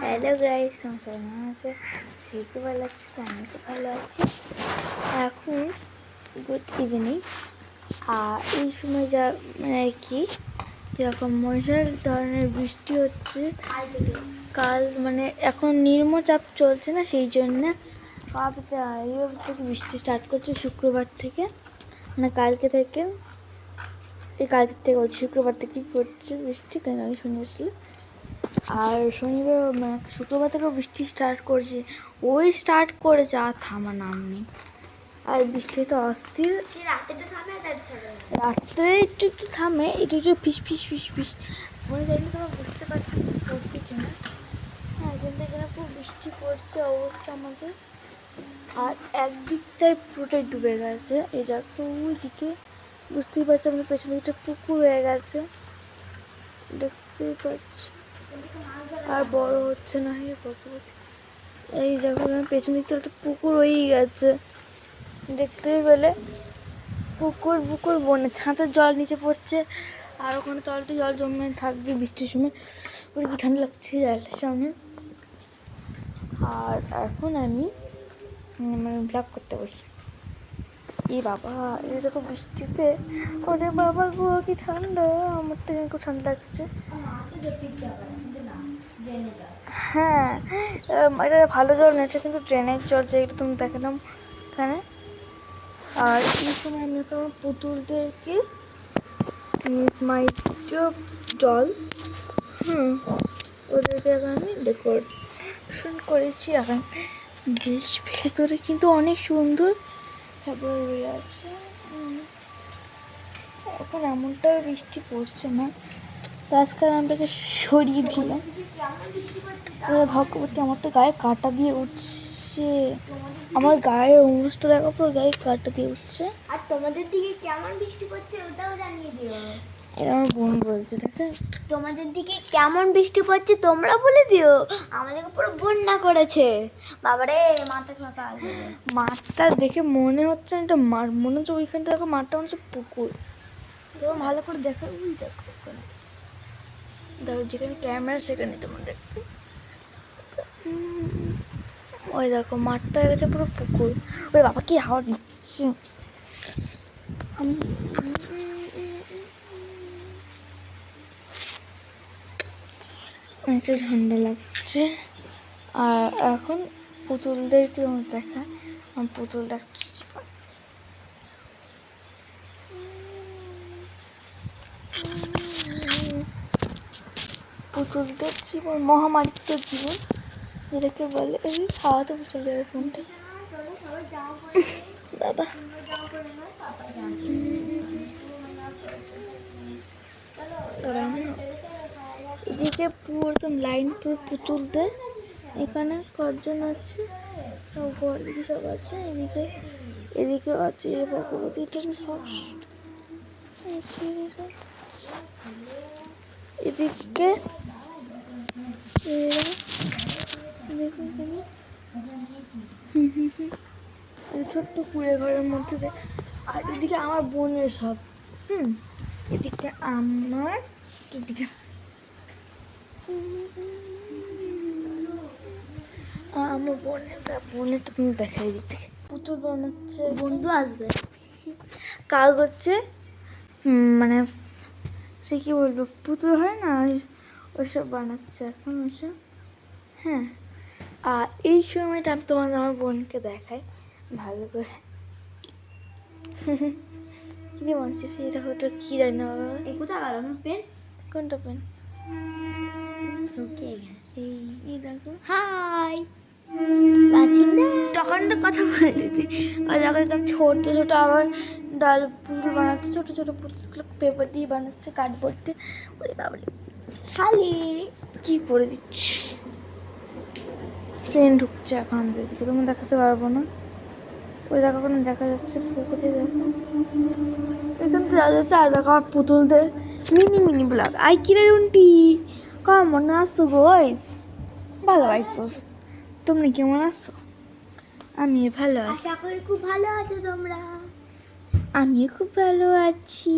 Hello guys, আমার সবাই ভালো আছে। সেই খুব ভালো আছে, তো আমি খুব ভালো আছি। এখন গুড ইভিনিং। আর এই সময় যা মানে আর কি যেরকম মশাল ধরনের বৃষ্টি হচ্ছে কাল, মানে এখন নিম্নচাপ চলছে না, সেই জন্যে এইভাবে থেকে বৃষ্টি স্টার্ট করছে শুক্রবার থেকে, মানে কালকে থেকে। কালকে থেকে বলছি, শুক্রবার থেকেই পড়ছে বৃষ্টি, কেন আমি শুনেছিলাম। আর শনিবার মানে শুক্রবার থেকেও বৃষ্টি স্টার্ট করেছে, ওই স্টার্ট করেছে আর থামা নাম নেই। আর বৃষ্টি তো অস্থির, রাত্রে একটু একটু থামে, একটু একটু ফিস ফিস ফিস ফিস মনে জানি তোমরা বুঝতে পারছো পড়ছে কিনা। হ্যাঁ, কিন্তু এখানে খুব বৃষ্টি পড়ছে অবস্থা আমাদের। আর একদিকটায় পুরোটাই ডুবে গেছে, এই দেখো ওইদিকে বুঝতেই পারছো, আমাদের পেছনে দিকটা পুকুর হয়ে গেছে, দেখতেই পাচ্ছি। আর বড় হচ্ছে না, এই দেখো পেছন দিকটা একটা পুকুর হয়েই গেছে, দেখতেই পেলে পুকুর পুকুর বনে ছাদের জল নিচে পড়ছে। আর ওখানে তলতে জল জমে থাকবে বৃষ্টির সময়, ওর কি ঠান্ডা লাগছে জলের সামনে। আর এখন আমি মানে ব্লগ করতে বসি। এই বাবা, এই দেখো বৃষ্টিতে, ওরে বাবা গো কি ঠান্ডা, আমার তো খুব ঠান্ডা লাগছে। হ্যাঁ, এটা ভালো জল না, এটা কিন্তু ড্রেনের জল, যেটা তুমি দেখালাম এখানে। আর এই সময় আমি তো পুতুলদেরকে জল ওদেরকে এখন আমি ডেকোরেশন করেছি। এখন বেশ ভেতরে কিন্তু অনেক সুন্দর হয়ে আছে। এখন এমনটা বৃষ্টি পড়ছে না, আজকাল আমটাকে সরিয়ে দিলাম। ভগবতী, আমার তো গায়ে কাঁটা দিয়ে উঠছে, আমার গায়ের অবস্থা দেখো, পুরো গায়ে কাঁটা দিয়ে উঠছে। আর তোমাদের দিকে কেমন বৃষ্টি পড়ছে ওটাও জানিয়ে দিও। এটা আমার বোন বলছে, দেখে তোমাদের দিকে কেমন বৃষ্টি পড়ছে তোমরা বলে দিও। আমাদেরকে পুরো বন্যা করেছে বাবারে, মাথা ফাঁকা। মাঠটা দেখে মনে হচ্ছে না এটা মাঠ, মনে হচ্ছে ওইখানটা দেখো মাঠটা মনে হচ্ছে পুকুর। তোমার ভালো করে দেখো, ওই দেখো ওখানে ধরো যেখানে ক্যামেরা সেখানে তোমার দেখবে, ওই দেখো মাঠটা হয়ে গেছে পুরো পুকুর। ওই বাবা কি হাওয়া দিচ্ছে, অনেকটা ঠান্ডা লাগছে। আর এখন পুতুলদেরকে দেখা, আমি পুতুল দেখছি। পুতুলদের জীবন মহামারীর জীবন যেটাকে বলে, এই খাওয়াতে চলে যাবে ফোনটা বাবা। এদিকে পুরো একদম লাইন পুরো পুতুলদের, এখানে কজন আছে, ঘর দিকে সব আছে, এদিকে এদিকে আছে ভগবতী, এটা সব এদিকে ছোট্ট কুড়ে ঘরের মধ্যে। আর এদিকে আমার বোনের সব, এদিকে আমার, এদিকে আমার বোনেরটা তুমি দেখাই দিতে পুতুল বানাচ্ছে, বন্ধু আসবে কাজ করছে, মানে সে কি বলবো, পুতুল হয় না ওইসব বানাচ্ছে এখন ওইসব। হ্যাঁ, আর এই সময়টা আমি আমার বোনকে দেখাই ভালো করে। কি দিয়ে বানাচ্ছে সেটা, ওটা কি জানি না বাবা। এই কোথায় গেল আমার পেন? কোনটা পেন? এই দেখো, হাই তখন তো কথা বলে দিতি। আর দেখো একদম ছোট ছোট আবার ডাল পুতুল বানাচ্ছে, ছোট ছোট পুতুলগুলো পেপার দিয়ে বানাচ্ছে, কার্ডবোর্ড দিয়ে। ওরে বাবারে, খালি কি করে দিচ্ছি। ট্রেন ঢুকছে এখন দিকে, তুমি দেখাতে পারবো না। ওই দেখো ওখানে দেখা যাচ্ছে ফুকুতে, দেখো এখান থেকে দেখা যাচ্ছে। আর দেখো আমার পুতুলদের মিনি মিনি ব্লগ। আই কিরে রুন্টি, কেমন আছো গইস? ভালো আইসো? তোমরা কেমন আছো? আমি ভালো আছি, আশা করি খুব ভালো আছো তোমরা। আমিও খুব ভালো আছি।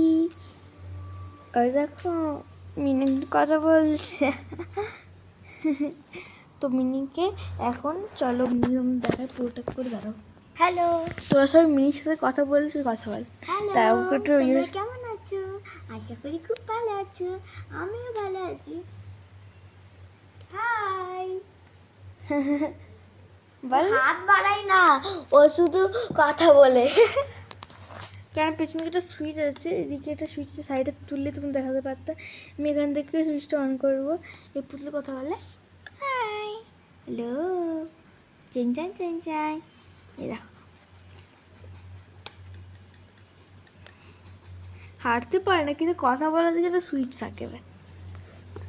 ওই দেখো মিনি কথা বলছে, তো মিনিকে এখন চলো মিনি দেখায় পুরোটা করে দাঁড়াও। হ্যালো তোরা সবাই মিনির সাথে কথা বলছিস, কথা বল। হ্যালো, তাও একটু তোমরা কেমন আছো? আশা করি খুব ভালো আছো, আমিও ভালো আছি। হাই। বল। হাত বাড়াই না, ও শুধু কথা বলে। কেন পেছনে একটা সুইচ আছে, এদিকে একটা সুইচ সাইডে তুললে তুমি দেখাতে পারতে। আমি এখান থেকে সুইচটা অন করবো। এই পুতুল কথা বলে হাই হ্যালো চেন চাই চেন চাই। এই দেখো হাঁটতে পারে না কিন্তু কথা বলার দিকে একটা সুইচ থাকে।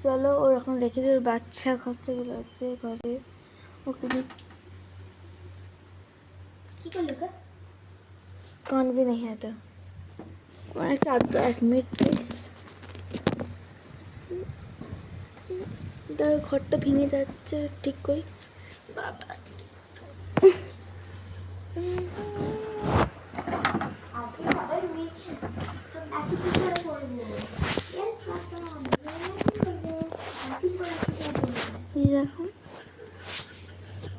চলো ওরকম রেখে দিয়ে ওর বাচ্চা খরচাগুলো আছে ঘরে। ওকে কি করলো গো? কানবে नहीं है तो আমার একটা আধ 1 মিনিট দাঁড়া, ঘরটা ভেঙে যাচ্ছে, ঠিক করি। বাবা এই দেখো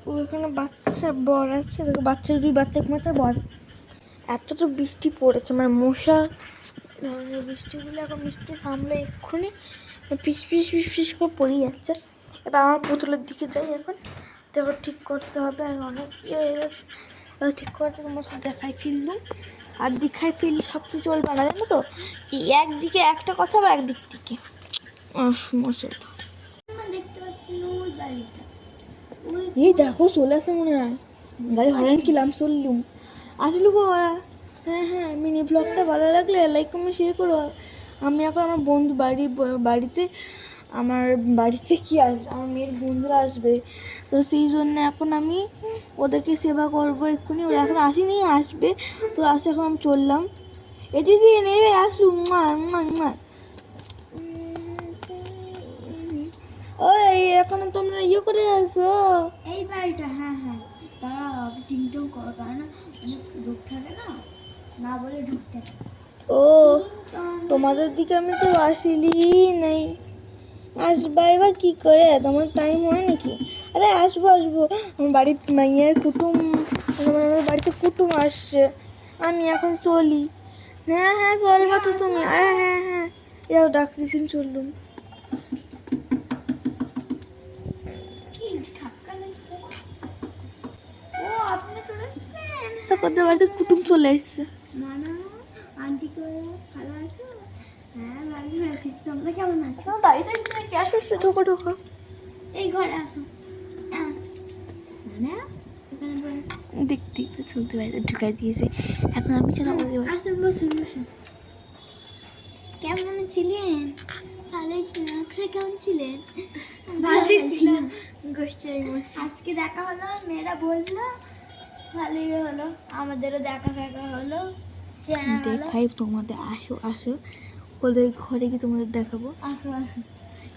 ওখানে বাচ্চা বর আছে, দেখো বাচ্চা দুই বাচ্চা ঘুমাচ্ছে, বর। এতটা বৃষ্টি পড়েছে মানে মশা ধরনের বৃষ্টিগুলো, এখন বৃষ্টি থামলে এক্ষুনি ফিস ফিস ফিস ফিস করে পড়ে যাচ্ছে। এবার আমার পুতুলের দিকে যাই এখন, দেখো ঠিক করতে হবে। আর অনেক ইয়ে হয়ে গেছে, ঠিক করতে তোমার সব দেখাই ফেললুম। আর দেখাই ফেললে সব কিছু চলবে না, জানো তো। একদিকে একটা কথা বা একদিক থেকে সমস্যা। দেখতে পাচ্ছি ওই বাড়িটা, এই দেখো চলে আসে মনে হয়, গাড়ি হরেন কিলাম চললুম আসলু গো ওরা। হ্যাঁ হ্যাঁ, মিনি ব্লগটা ভালো লাগলে লাইক কমেন্ট শেয়ার করো। আমি এখন আমার বন্ধু বাড়িতে আমার বাড়িতে কি আসবে, আমার মেয়ের বন্ধুরা আসবে, তো সেই জন্য এখন আমি ওদেরকে সেবা করবো এক্ষুনি। ওরা এখন আসেনি, আসবে তো আসে, এখন আমি চললাম। এ দিদি নে রে আসলু ওই এখন তোমরা ইয়ে করে আসো এই বাড়িটা। হ্যাঁ হ্যাঁ, তারা টিংটং করো, তারা না অনেক লোক থাকে না, না বলে ঢুকতে। ও তোমাদের দিকে আমি তো আসিলি নেই, আসবা এবার কি করে, তোমার টাইম হয় নাকি? আরে আসবো আসবো, আমার বাড়ির মাইয়ের কুটুম, আমার বাড়িতে কুটুম আসছে, আমি এখন চলি। হ্যাঁ হ্যাঁ চলবা তো তুমি। হ্যাঁ হ্যাঁ হ্যাঁ এও ডাকছিস, চললুম। কি ঠাক্কা লাগছে? ও আপনি চলে এসেছেন? তারপর বাড়িতে কুটুম চলে এসছে। মানা আন্টি করে ভালো আছো? হ্যাঁ ভালো আছি, তোমরা কেমন আছো? দাঁড়িয়ে থাকবে কে আসছে, ঢোকো ঢোকো। এই ঘরে আসো। মানে এখানে বসে দেখতে চলতে বাড়িতে ঢুকাই দিয়েছে। এখন আমি চলো আমাদের বাড়ি। আসুন, বসুন বসুন। কেমন ছিলেন? ভালোই ছিলাম, আপনি কেমন ছিলেন? ভালোই ছিলাম। গোষ্ঠী আজকে দেখা হলো, মেয়েরা বললো ভালোই হলো, আমাদেরও দেখা ফেকা হলো, চেনা হলো। দেখাই তোমাদের, আসো আসো ওদের ঘরে কি তোমাদের দেখাবো। আসো আসো।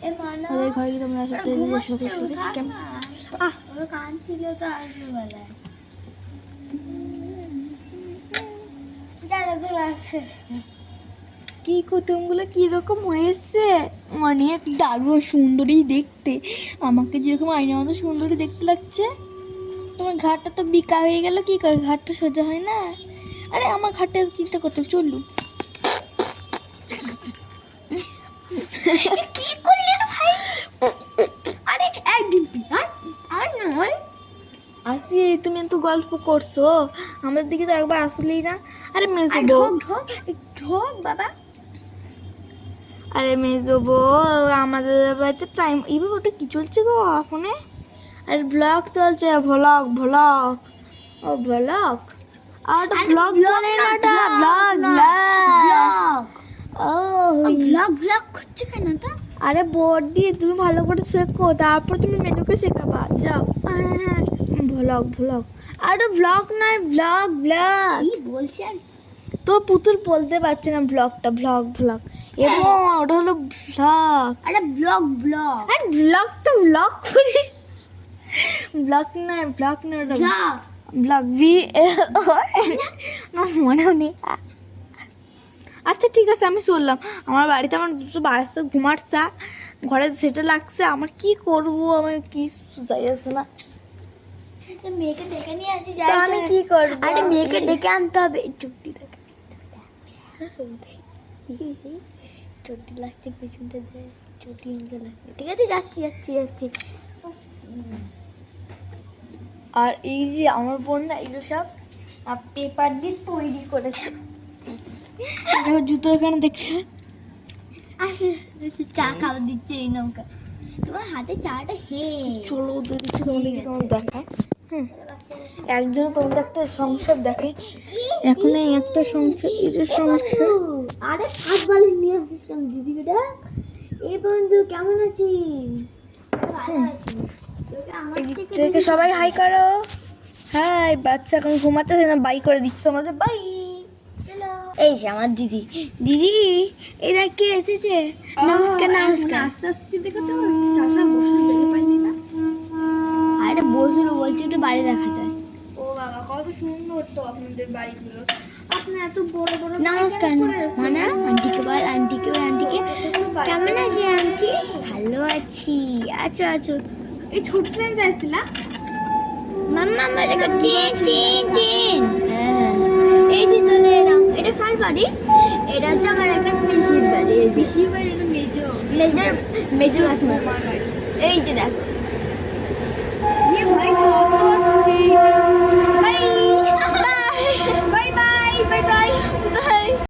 এ মানা ওদের ঘরে কি তোমরা আসো, ওরা টেনে ঘুমাচ্ছে, এসো, এসো, এসো, কেমন? আহ ওরা কান ছিল তো আসবে বেলায়। যারা চলে আসছে। কি কুটুমগুলো কিরকম হয়েছে, অনেক দারুণ সুন্দরী দেখতে, আমাকে যেরকম আয়নার মতো সুন্দরী দেখতে লাগছে। তোমার ঘাটটা তো বিকা হয়ে গেল, কি করে ঘাটটা সোজা হয় না? আরে আমার ঘাটটা চিন্তা করতে চললু। কি করলি রে ভাই? আরে একদিন আর নয় আসি, তুমি তো গল্প করছো, আমাদের দিকে তো একবার আসলেই না। আরে মেজো বউ, ঢোক ঢোক ঢোক বাবা। আরে মেজো বউ, আমাদের বাড়িতে টাইম এইভাবে ওটা কি চলছে গো ফোনে? আরে ব্লগ চলছে, ভ্লগ ভ্লগ, ও ভ্লগ, আর ব্লগ বলে না, ওটা ব্লগ ব্লগ। ও ব্লগ ব্লগ করছে কেন তা? আরে বোর্ড দিয়ে তুমি ভালো করে শেখো, তারপর তুমি মেজোকে শেখাবা। যাও। হ্যাঁ হ্যাঁ ভ্লগ ভ্লগ, আর ব্লগ নয় ব্লগ ব্লগ। কি বলছি আর তোর পুতুল বলতে পারছে না ব্লগটা, ভ্লগ ভ্লগ, এবং ওটা হলো ভ্লগ। আরে ব্লগ ব্লগ, আর ব্লগ তো ব্লগ করি, ব্লগ নয় ব্লগ নয়, ওটা ব্লগ ব্লগ ভি মনে নেই। আচ্ছা ঠিক আছে আমি চললাম, আমার বাড়িতে আমার দুটো বাচ্চা ঘুমাচ্ছে, ঘরে সেটা লাগছে, আমার কি করব, আমি কি যাই আছে না। মেয়েকে ডেকে নিয়ে আসি তা আমি কি করব? আরে মেয়েকে ডেকে আনতে হবে। চুপটি দেখা চটি লাগছে পেছনটা দেয়, চটি আনতে লাগছে। ঠিক আছে, যাচ্ছি যাচ্ছি যাচ্ছি। আর এই যে আমার বোন না এগুলো সব পেপার দিয়ে তৈরি করেছে। দেখো জুতো এখানে দেখছে। আসে চা খাওয়া দিচ্ছে এই নৌকা, তোমার হাতে চাটা হে। চলো ওদের দিচ্ছে, তোমাদেরকে তোমার দেখায়। একজন তোমাদের একটা সংসার দেখে, এখন এই একটা সংসার, এই যে সংসার। আরে হাত বালিশ নিয়ে আসিস কেন দিদিকে ডাক। এই বন্ধু কেমন আছিস? ভালো আছি। তোকে আমার এদিক থেকে থেকে সবাই হাই করো। হাই, বাচ্চা এখন ঘুমাচ্ছে না, বাই করে দিচ্ছে আমাদের, বাই। চলো। এই যে আমার দিদি, দিদি এরা কে এসেছে? নমস্কার নমস্কার। আস্তে আস্তে দেখো তো, চাষা বসে জায়গা পাইনি না। আরে বসুন, বলছি একটু বাড়ি দেখা যায়। ও বাবা, কত সুন্দর তো আপনাদের বাড়িগুলো। আপনার এত বড় বড় নমস্কার মানে আন্টিকে বল, আন্টিকে ওই আন্টিকে। কেমন আছি আন্টি? ভালো আছি। আচ্ছা আচ্ছা। এই ছোট ট্রেন যাইছিলা? মাম্মা আমরা দেখো টিন টিন টিন। হ্যাঁ, এই যে চলে এলাম। এটা কার বাড়ি? এটা হচ্ছে আমার একটা পিসির বাড়ি। পিসির বাড়ি না মেজো? মেজো কাকিমার বাড়ি। এই যে দেখো। ये भाई कौन स्वीट